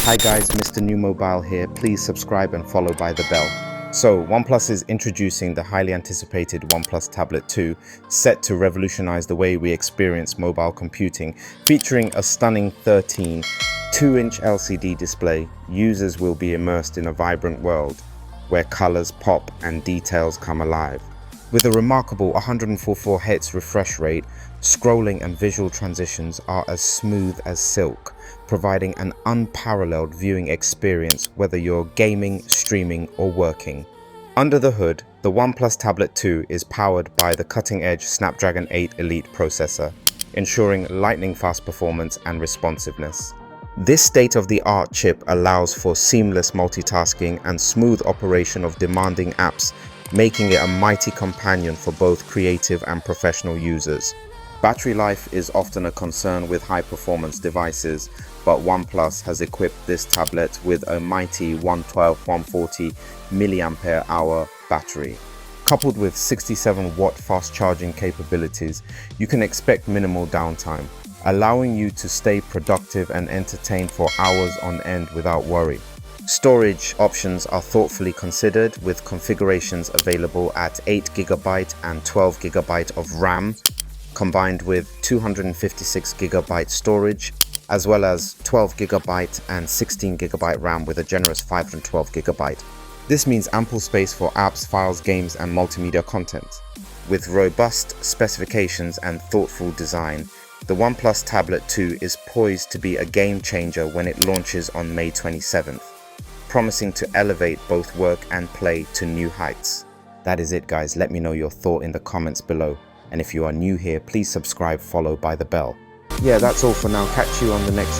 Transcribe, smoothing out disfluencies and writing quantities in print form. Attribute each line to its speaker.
Speaker 1: Hi guys, Mrnewmobile here. Please subscribe and follow by the bell. So, OnePlus is introducing the highly anticipated OnePlus Tablet 2, set to revolutionize the way we experience mobile computing. Featuring a stunning 2-inch LCD display, users will be immersed in a vibrant world where colors pop and details come alive. With a remarkable 144 Hz refresh rate, scrolling and visual transitions are as smooth as silk, providing an unparalleled viewing experience whether you're gaming, streaming, or working. Under the hood, the OnePlus Tablet 2 is powered by the cutting-edge Snapdragon 8 Elite processor, ensuring lightning-fast performance and responsiveness. This state-of-the-art chip allows for seamless multitasking and smooth operation of demanding apps, making it a mighty companion for both creative and professional users. Battery life is often a concern with high-performance devices, but OnePlus has equipped this tablet with a mighty 112-140 mAh battery. Coupled with 67-watt fast charging capabilities, you can expect minimal downtime, allowing you to stay productive and entertained for hours on end without worry. Storage options are thoughtfully considered, with configurations available at 8GB and 12GB of RAM, combined with 256GB storage, as well as 12GB and 16GB RAM with a generous 512GB. This means ample space for apps, files, games, and multimedia content. With robust specifications and thoughtful design, the OnePlus Tablet 2 is poised to be a game changer when it launches on May 27th. Promising to elevate both work and play to new heights. That is it guys, let me know your thought in the comments below. And if you are new here, please subscribe, follow by the bell. Yeah, that's all for now. Catch you on the next